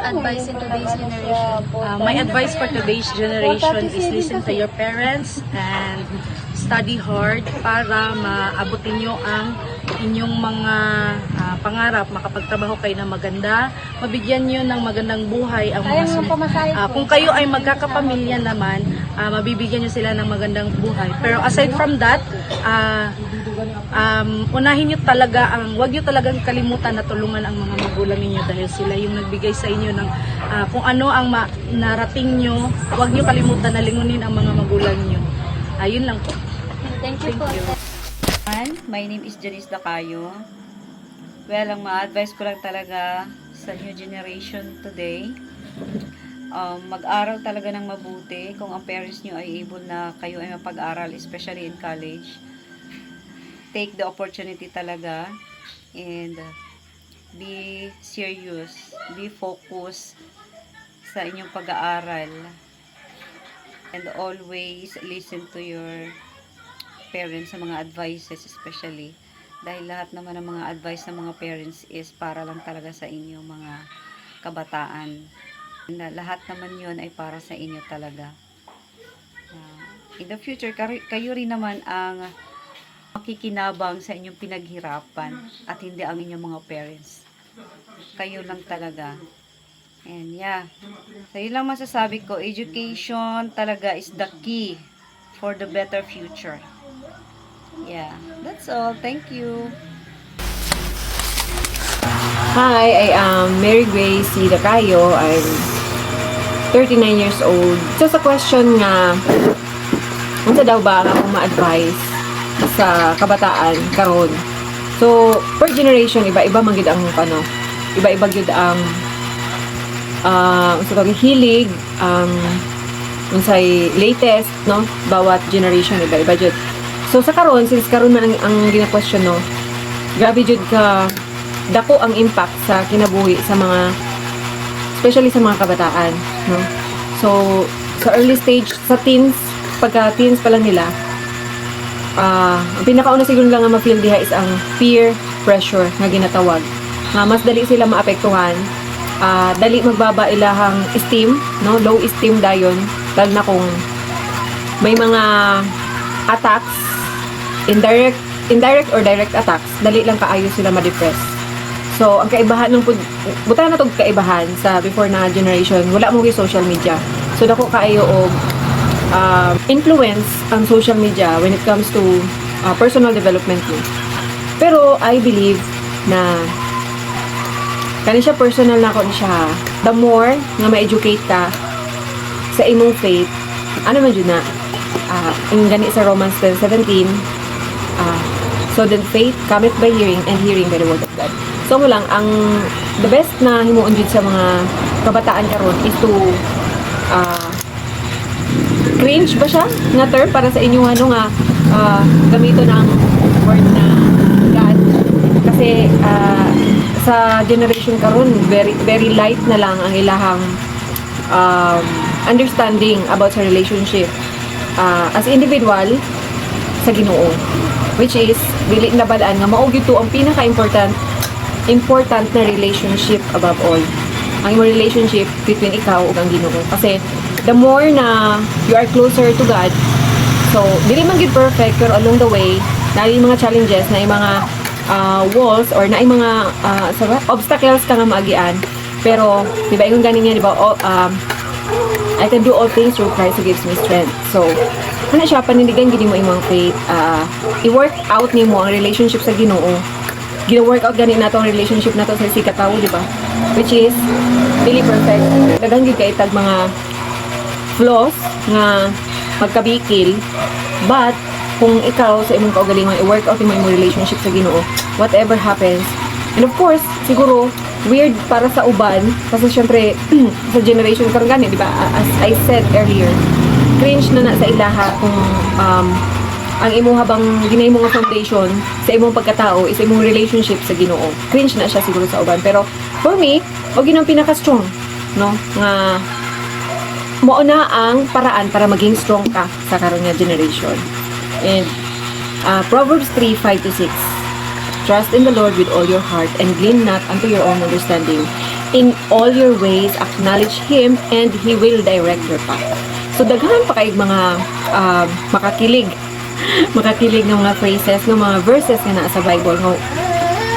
advice in today's generation? My advice for today's generation is listen to your parents and study hard para maabutin nyo ang inyong mga pangarap, makapagtrabaho kayo ng maganda, mabigyan nyo ng magandang buhay ang mga kung kayo ay magkakapamilya naman, mabibigyan nyo sila ng magandang buhay. Pero aside from that, unahin nyo talaga wag nyo talagang kalimutan na tulungan ang mga magulang ninyo dahil sila yung nagbigay sa inyo ng kung ano ang narating nyo, wag nyo kalimutan na lingunin ang mga magulang nyo. Ayun lang po. Thank you po. My name is Janice Dacayo. Well, ang ma-advise ko lang talaga sa new generation today, mag-aral talaga ng mabuti. Kung ang parents nyo ay able na kayo ay mapag-aral, especially in college, take the opportunity talaga and be serious, be focused sa inyong pag-aaral, and always listen to your parents sa mga advices, especially dahil lahat naman ng mga advice ng mga parents is para lang talaga sa inyo mga kabataan, na lahat naman yon ay para sa inyo talaga. In the future, kayo rin naman ang makikinabang sa inyong pinaghirapan at hindi ang inyong mga parents. Kayo lang talaga. And yeah, so yun lang masasabi ko, education talaga is the key for the better future. Yeah, that's all. Thank you. Hi, I am Mary Grace C. Dacayo. I'm 39 years old. So sa question nga, unsa daw ba ang akong ma-advise sa kabataan karon? So, per generation, iba-iba man gid ang iba-iba gid ang sa hilig, unsay latest, no? Bawat generation iba-iba jud. So sa karon, since karon man ang gina-question, no, grabe jud ka dako ang impact sa kinabuhi sa mga, especially sa mga kabataan, no. So sa early stage, sa teens, pagka teens pa lang nila, ang pinakauna siguro lang nga ma-feel diha is ang peer pressure nga ginatawag. Mas dali sila maapektuhan, dali magbaba ilahang esteem, no, low esteem dayon, lalo na kung may mga attacks, indirect or direct attacks, dali lang kaayo sila ma-depress. So, ang kaibahan ng buta na tong kaibahan sa before na generation, wala mo social media. So, dako kaayo og influence ang social media when it comes to personal development mo. Pero I believe na kani siya personal na kon siya. The more nga ma-educate ka sa imong faith, ano man jud na ang gani sa Romans 10:17, so then faith cometh by hearing, and hearing by the word of God. So mo lang, the best na himuon jud sa mga kabataan karon is to cringe ba siya nga term para sa inyo nga gamito ng word na God, kasi sa generation karon very light na lang ang ilahang understanding about sa relationship as individual sa Ginoo, which is dili na balaan nga mao gyud ang pinaka-important na relationship above all, ang imong relationship between ikaw ug ang Ginoo. Kasi the more na you are closer to God, so dili man gyud perfect, pero along the way na yung mga challenges, na yung mga walls or na yung mga obstacles ka nga maagian, pero diba ingon ganin niya, diba, I can do all things through Christ who gives me strength. So ano siya, panindigan gini mo imong faith, i-work out nimo ang relationship sa Ginoo. Gina-work out gani nato ang relationship nato sa si katawo, di ba? Which is really perfect. Daghang gid kay tag mga flaws nga magkabikil, but kung ikaw sa imong kaugalingon i-work out imong relationship sa Ginoo, whatever happens. And of course, siguro weird para sa uban kasi syempre sa generation karon gani, di ba? As I said earlier, cringe na sa ilaha kung ang imong habang ginay mo nga foundation sa imong pagkatao is imong relationship sa Ginoo. Cringe na siya siguro sa uban, pero for me, og yun ang pinaka-strong, no, nga mao na ang paraan para maging strong ka sa karon nga generation. And Proverbs 3:5-6, trust in the Lord with all your heart and lean not unto your own understanding. In all your ways, acknowledge Him and He will direct your path. So, daghan pa kayong mga makakilig ng mga phrases, ng mga verses nga naa sa Bible. No?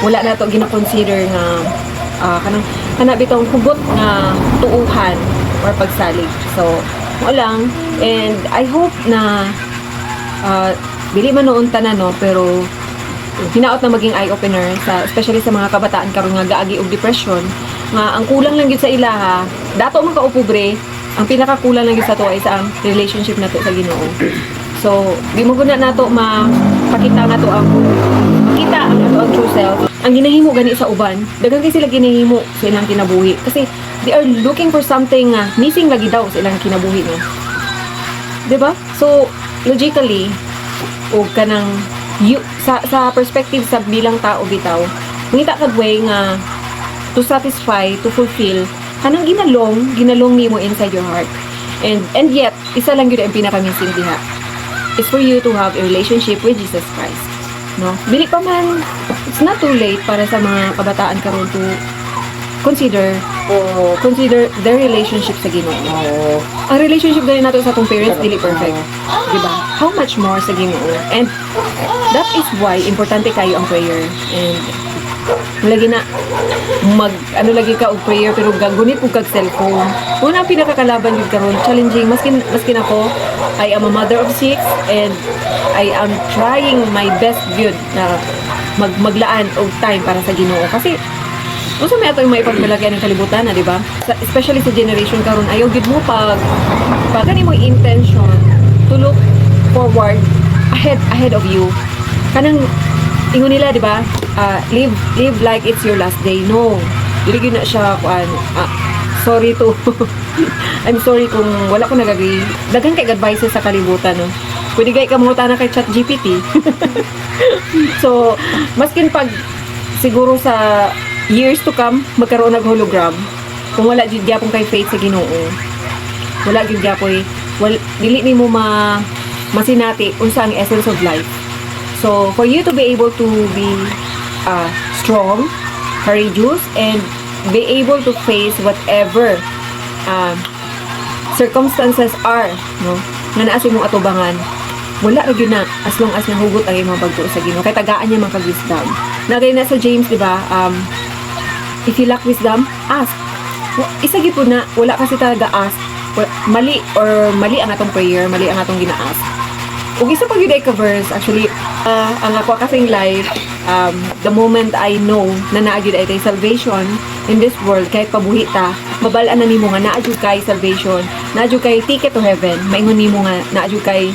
Wala na to gina-consider nga kanang bitong hugot nga tuuhan or pagsalig. So, mo lang. And I hope na dili man noon tanan, no, pero hinaot na maging eye-opener, especially sa mga kabataan karon nga gaagi og depression, nga ang kulang lang gyud sa ilaha, dato man kaupobre, ang pinakakulang lang gyud sa to ay sa ang relationship nato sa Ginoo. So, di mo guna nato makita nato ang true self. Ang ginahimo gani sa uban, daghan kay sila ginahimo sa ilang kinabuhi kasi they are looking for something missing lagi daw sa ilang kinabuhi, no. 'Di ba? So, logically, o kanang sa perspective sa bilang tao bitaw, ngita kag way nga to satisfy, to fulfill kanang ginalong nimo inside your heart. And yet, isa lang gyud ang pinaka-missing diha. Is for you to have a relationship with Jesus Christ. No? Dili pa man, it's not too late para sa mga kabataan karon to consider their relationship sa Ginoo. Ang relationship gani nato sa atong parents dili perfect, di ba? How much more sa Ginoo? And that is why importante kayo ang prayer. And lagi na lagi ka og prayer pero gagunit ug kag cellphone. Una pinakakalaban gyud karon, challenging maskin ako. I am a mother of 6 and I am trying my best gyud na maglaan og time para sa Ginoo kasi unsa may ato yung maipagmalagyan ng kalibutan na, di ba? Especially sa generation karon, ayaw gid mo pag gani mo intention to look forward ahead of you. Kanang ingon nila, di ba? Live like it's your last day. No. Dili gyud na siya sorry to I'm sorry kung wala ko nagagi. Daghan kay advices sa kalibutan, no. Pwede gay ka mangutan na kay ChatGPT. So, maskin pag siguro sa years to come magkaroon ng hologram, kung wala jud gyapon kay faith sa Ginoo, wala jud gyapon dili nimo masinati unsa ang essence of life. So for you to be able to be strong, courageous, and be able to face whatever circumstances are, no, nga naa sa imong atubangan, wala ra gyud na as long as nahugot ang imong pagtuo sa Ginoo kay tagaan niya man kag wisdom. Nagay na sa James, di ba? If you lack wisdom, ask. Isa gyud na wala kasi talaga ask. Mali ang atong prayer, mali ang atong gina-ask. Ug isa pa gyud ay ka verse, actually ang ako kasing life, the moment I know na naa gyud ay tay salvation in this world, kahit pabuhi ta, mabalaan na nimo nga naa gyud kay salvation, naa gyud kay ticket to heaven, maingon nimo nga naa gyud kay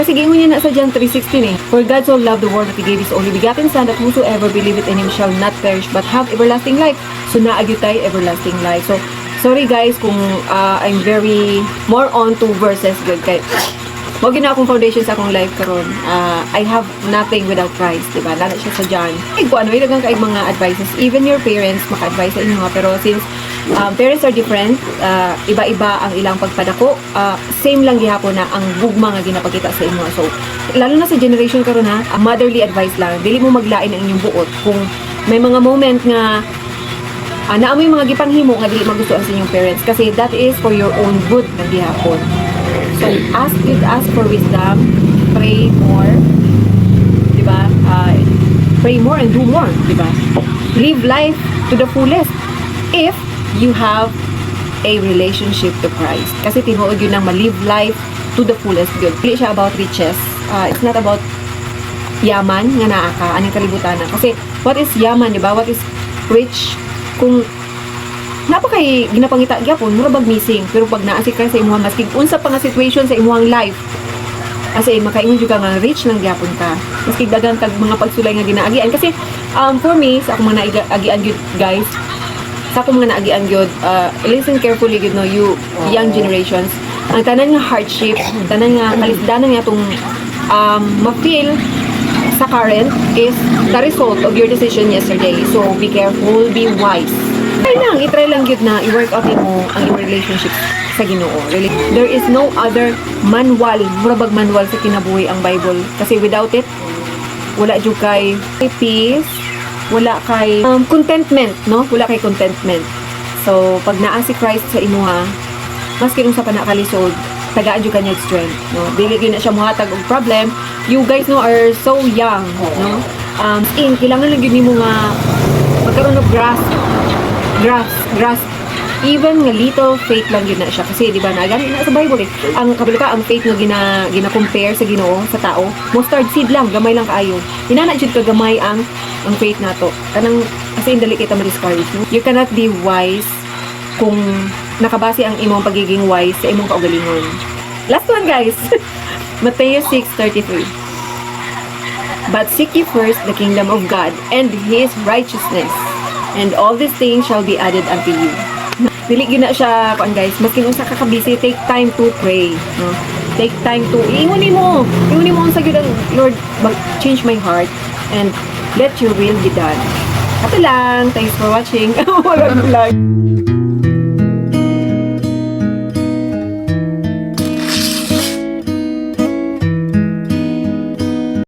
kasi gingon niya na sa John 3:16 eh. For God so loved the world that He gave His only begotten Son, that whosoever believeth in Him shall not perish but have everlasting life. So naagyo tayo everlasting life. So sorry guys kung I'm very more on to verses good kay wag na akong foundation sa akong life karon. I have nothing without Christ, diba? Lalo siya sa John. Kung ano, ilagang kayo mga advices. Even your parents, maka-advise sa inyo nga. Pero since parents are different, iba-iba ang ilang pagpadako, same lang gihapon na ang gugma nga ginapakita sa inyo. So, lalo na sa generation karon ha, motherly advice lang. Dili mo maglain ang inyong buot. Kung may mga moment nga naamoy mga gipanghimo nga dili magustuhan sa inyong parents. Kasi that is for your own good na gihapon. So, ask for wisdom, pray more, diba? Pray more and do more, diba? Live life to the fullest if you have a relationship to Christ. Kasi tinuod yun nang ma-live life to the fullest good. Hindi siya about riches. It's not about yaman nga naa ka, anong kalibutanan. Kasi, what is yaman, diba? What is rich? Kung napakay ginapangita gyapon murag missing, pero pag naa si Christ sa imong maski unsa pa nga situation sa imong life, as in makaingon jud ka nga rich lang gyapon ka maski dagang kag mga pagsulay nga ginaagian. Kasi for me sa akong mga naagian gyud guys, sa akong mga naagian gyud, listen carefully gyud, no, you young generations, ang tanan nga hardship, tanan nga kalisdanan nga tong ma-feel sa current is the result of your decision yesterday. So be careful, be wise. I-try lang yun na i-work out mo ang iyong relationship sa Ginoo. Really, there is no other manual, murabag manual sa kinabuhi ang Bible. Kasi without it, wala jud kay peace, wala kay contentment, no? Wala kay contentment. So, pag naa si Christ sa imuha, mas kinunsa pa na kalisod, tagaan jud kanya strength, no? Dili gyud na siya muhatag og problem. You guys know are so young, no? Kailangan lang yun mo nga magkaroon ng grasp. Even nga little faith lang yun na siya. Kasi, di ba, nagani na sa Bible eh. Ang kabalika, ang faith nga gina-compare sa Ginoo, sa tao, mustard seed lang, gamay lang kaayo. Hinana jud ka gamay ang faith nato. Kanang, kasi dali kita ma-discourage, no? You cannot be wise kung nakabase ang imong pagiging wise sa imong kaugalingon. Last one, guys. Matthew 6:33. But seek ye first the kingdom of God and His righteousness, and all these things shall be added unto you. Dili gyud na siya, kuan guys, maski unsa ka busy, take time to pray, no? Take time to ingon mo unsa gyud ang Lord, change my heart and let your will be done. Ato lang, thanks for watching. Wala lang.